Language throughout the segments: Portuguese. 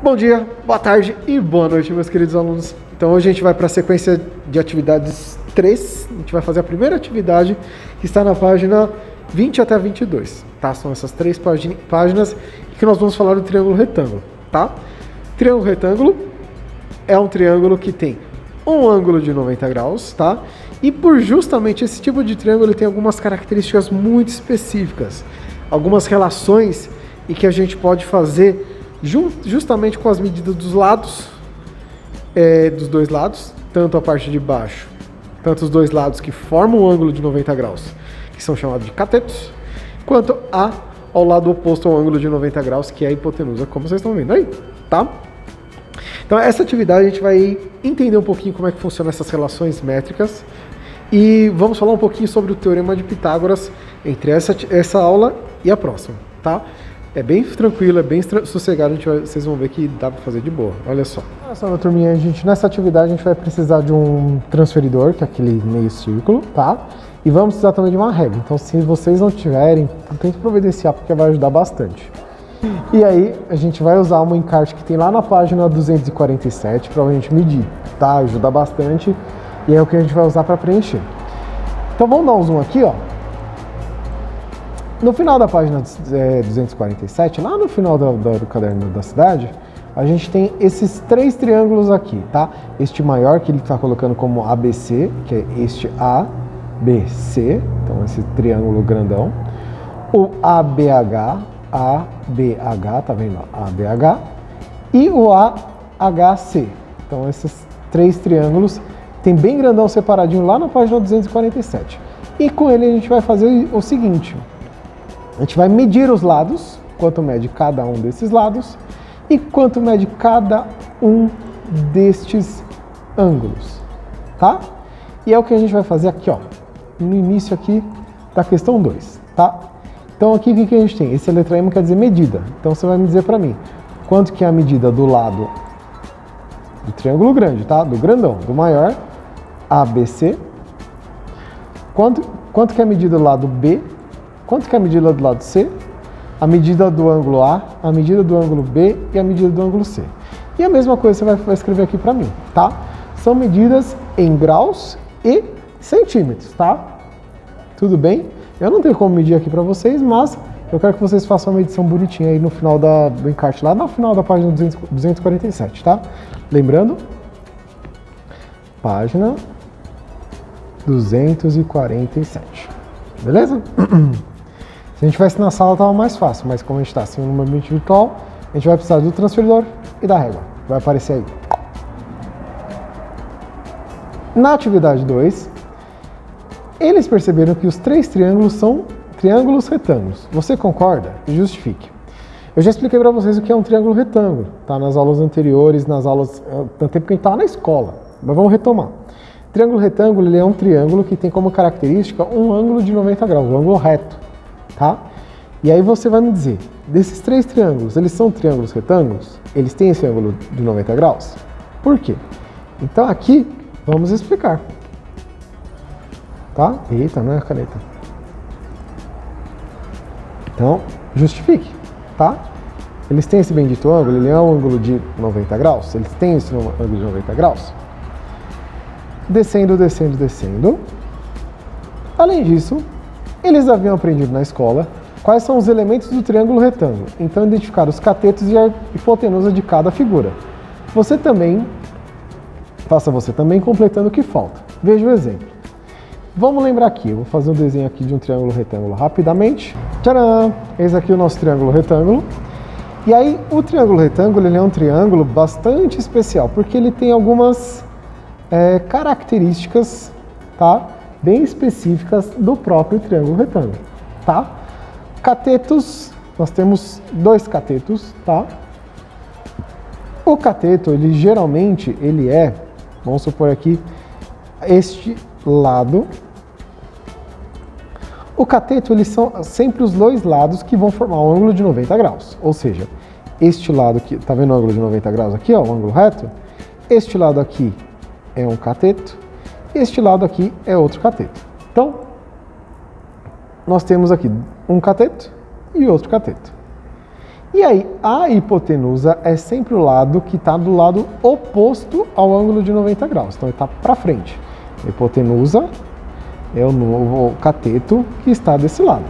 Bom dia, boa tarde e boa noite, meus queridos alunos. Então hoje a gente vai para a sequência de atividades 3. A gente vai fazer a primeira atividade que está na página 20 até 22, tá? São essas 3 páginas que nós vamos falar do triângulo retângulo, tá? Triângulo retângulo é um triângulo que tem um ângulo de 90 graus, tá? E por justamente esse tipo de triângulo ele tem algumas características muito específicas, algumas relações e que a gente pode fazer justamente com as medidas dos lados, dos dois lados, tanto a parte de baixo, tanto os dois lados que formam o ângulo de 90 graus, que são chamados de catetos, quanto ao lado oposto ao ângulo de 90 graus, que é a hipotenusa, como vocês estão vendo aí, tá? Então essa atividade a gente vai entender um pouquinho como é que funcionam essas relações métricas e vamos falar um pouquinho sobre o Teorema de Pitágoras entre essa aula e a próxima, tá? É bem tranquilo, é bem sossegado, vocês vão ver que dá para fazer de boa, olha só. Olha só, minha turminha, nessa atividade a gente vai precisar de um transferidor, que é aquele meio círculo, tá? E vamos precisar também de uma régua, então se vocês não tiverem, tente providenciar porque vai ajudar bastante. E aí a gente vai usar um encarte que tem lá na página 247 para a gente medir, tá? Ajuda bastante e é o que a gente vai usar para preencher. Então vamos dar um zoom aqui, ó. No final da página 247, lá no final do caderno da cidade, a gente tem esses 3 triângulos aqui, tá? Este maior que ele está colocando como ABC, que é este ABC, então esse triângulo grandão. O ABH, tá vendo? ABH. E o AHC. Então esses 3 triângulos tem bem grandão separadinho lá na página 247. E com ele a gente vai fazer o seguinte. A gente vai medir os lados, quanto mede cada um desses lados e quanto mede cada um destes ângulos, tá? E é o que a gente vai fazer aqui, ó, no início aqui da questão 2, tá? Então aqui o que a gente tem? Esse letra M quer dizer medida. Então você vai me dizer para mim quanto que é a medida do lado do triângulo grande, tá? Do grandão, do maior, ABC. Quanto que é a medida do lado B? Quanto que é a medida do lado C, a medida do ângulo A, a medida do ângulo B e a medida do ângulo C. E a mesma coisa você vai escrever aqui para mim, tá? São medidas em graus e centímetros, tá? Tudo bem? Eu não tenho como medir aqui para vocês, mas eu quero que vocês façam uma medição bonitinha aí no final do encarte, lá no final da página 247, tá? Lembrando, página 247, beleza? Se a gente tivesse na sala, estava mais fácil, mas como a gente está assim no ambiente virtual, a gente vai precisar do transferidor e da régua. Vai aparecer aí. Na atividade 2, eles perceberam que os 3 triângulos são triângulos retângulos. Você concorda? Justifique. Eu já expliquei para vocês o que é um triângulo retângulo, tá? Nas aulas anteriores, nas aulas, tanto tempo que a gente estava na escola, mas vamos retomar. Triângulo retângulo ele é um triângulo que tem como característica um ângulo de 90 graus, um ângulo reto, tá? E aí você vai me dizer, desses 3 triângulos, eles são triângulos retângulos? Eles têm esse ângulo de 90 graus? Por quê? Então aqui, vamos explicar. Tá? Eita, não é a caneta. Então, justifique, tá? Eles têm esse bendito ângulo, ele é um ângulo de 90 graus? Eles têm esse ângulo de 90 graus? Descendo, descendo, descendo. Além disso, eles haviam aprendido na escola quais são os elementos do triângulo retângulo, então identificar os catetos e a hipotenusa de cada figura. Faça você também completando o que falta. Veja o exemplo. Vamos lembrar aqui, eu vou fazer um desenho aqui de um triângulo retângulo rapidamente. Tcharam! Eis aqui o nosso triângulo retângulo. E aí, o triângulo retângulo ele é um triângulo bastante especial, porque ele tem algumas características, tá? Bem específicas do próprio triângulo retângulo, tá? Catetos, nós temos 2 catetos, tá? O cateto, ele geralmente, vamos supor aqui, este lado. O cateto, eles são sempre os 2 lados que vão formar um ângulo de 90 graus, ou seja, este lado aqui, tá vendo o ângulo de 90 graus aqui, ó, o ângulo reto? Este lado aqui é um cateto, este lado aqui é outro cateto. Então, nós temos aqui um cateto e outro cateto. E aí, a hipotenusa é sempre o lado que está do lado oposto ao ângulo de 90 graus. Então, ele está para frente. A hipotenusa é o novo cateto que está desse lado.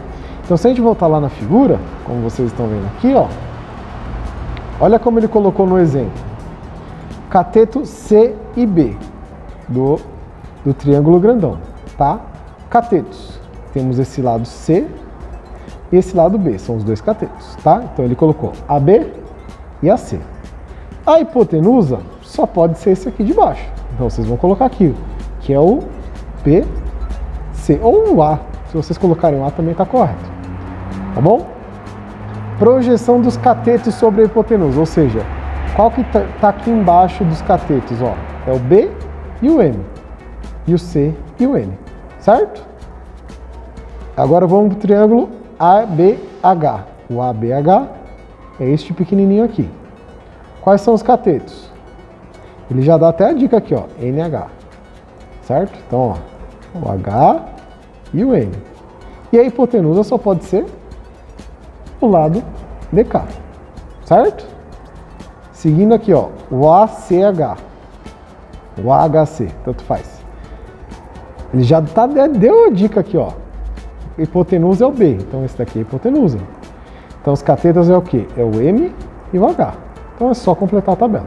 Então, se a gente voltar lá na figura, como vocês estão vendo aqui, ó, olha como ele colocou no exemplo. Cateto C e B do triângulo grandão, tá? Catetos. Temos esse lado C e esse lado B, são os dois catetos, tá? Então ele colocou AB e AC. A hipotenusa só pode ser esse aqui de baixo. Então vocês vão colocar aqui, que é o BC, ou o A. Se vocês colocarem o A também está correto, tá bom? Projeção dos catetos sobre a hipotenusa, ou seja, qual que tá aqui embaixo dos catetos, ó? É o B e o M, e o C e o N, certo? Agora vamos para o triângulo ABH. O ABH é este pequenininho aqui. Quais são os catetos? Ele já dá até a dica aqui, ó, NH, certo? Então, ó, o H e o N. E a hipotenusa só pode ser o lado DK, certo? Seguindo aqui, ó, o ACH, o AHC, tanto faz. Ele já deu a dica aqui, ó. Hipotenusa é o B, então esse daqui é a hipotenusa. Então os catetos é o quê? É o M e o H. Então é só completar a tabela.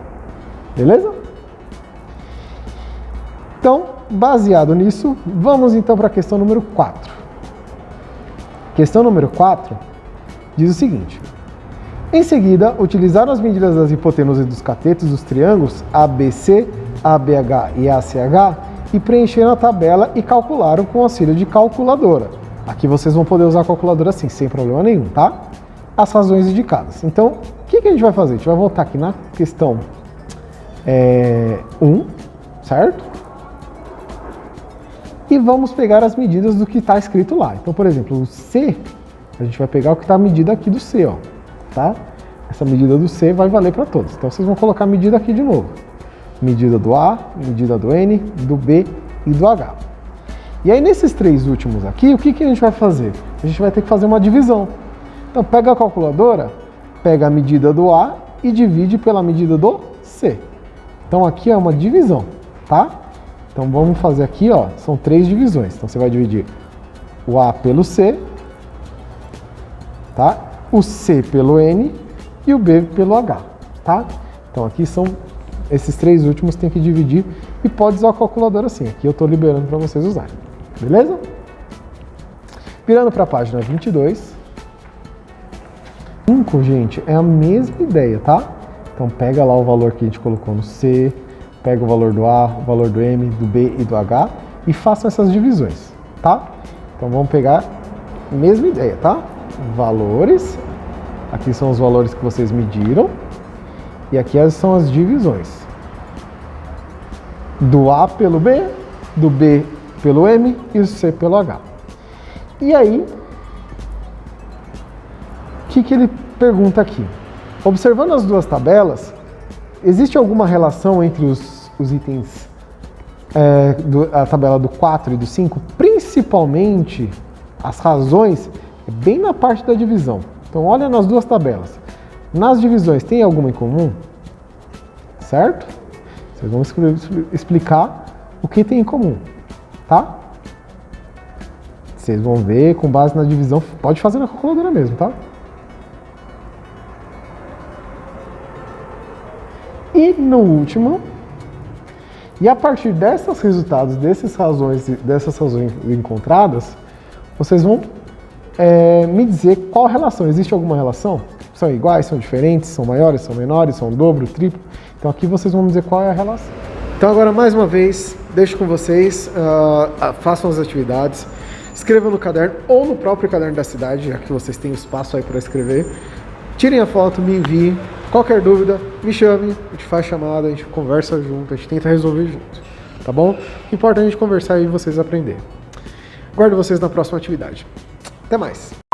Beleza? Então, baseado nisso, vamos então para a questão número 4. Questão número 4 diz o seguinte. Em seguida, utilizaram as medidas das hipotenusas dos catetos dos triângulos ABC, ABH e ACH e preencheram a tabela e calcularam com o auxílio de calculadora. Aqui vocês vão poder usar a calculadora assim, sem problema nenhum, tá? As razões indicadas. Então, o que a gente vai fazer? A gente vai voltar aqui na questão 1, certo? E vamos pegar as medidas do que está escrito lá. Então, por exemplo, o C, a gente vai pegar o que está a medida aqui do C, ó, tá? Essa medida do C vai valer para todos. Então, vocês vão colocar a medida aqui de novo. Medida do A, medida do N, do B e do H. E aí, nesses três últimos aqui, o que a gente vai fazer? A gente vai ter que fazer uma divisão. Então, pega a calculadora, pega a medida do A e divide pela medida do C. Então, aqui é uma divisão, tá? Então, vamos fazer aqui, ó, são 3 divisões. Então, você vai dividir o A pelo C, tá? O C pelo N e o B pelo H, tá? Então, aqui são esses 3 últimos, tem que dividir e pode usar a calculadora assim. Aqui eu estou liberando para vocês usarem. Beleza? Virando para a página 22. 5, gente, é a mesma ideia, tá? Então pega lá o valor que a gente colocou no C, pega o valor do A, o valor do M, do B e do H e façam essas divisões, tá? Então vamos pegar a mesma ideia, tá? Valores, aqui são os valores que vocês mediram e aqui são as divisões. Do A pelo B, do B pelo M e o C pelo H. E aí, o que ele pergunta aqui? Observando as duas tabelas, existe alguma relação entre os itens, a tabela do 4 e do 5? Principalmente, as razões, bem na parte da divisão. Então, olha nas duas tabelas. Nas divisões, tem alguma em comum? Certo? Vocês vão explicar o que tem em comum, tá? Vocês vão ver com base na divisão, pode fazer na calculadora mesmo, tá? E no último, e a partir desses resultados, dessas razões encontradas, vocês vão me dizer qual relação, existe alguma relação? São iguais, são diferentes, são maiores, são menores, são dobro, triplo? Então aqui vocês vão me dizer qual é a relação. Então agora mais uma vez, deixo com vocês, façam as atividades, escrevam no caderno ou no próprio caderno da cidade, já que vocês têm espaço aí para escrever. Tirem a foto, me enviem. Qualquer dúvida, me chame, a gente faz chamada, a gente conversa junto, a gente tenta resolver junto, tá bom? O que importa é a gente conversar e vocês aprenderem. Guardo vocês na próxima atividade. Até mais!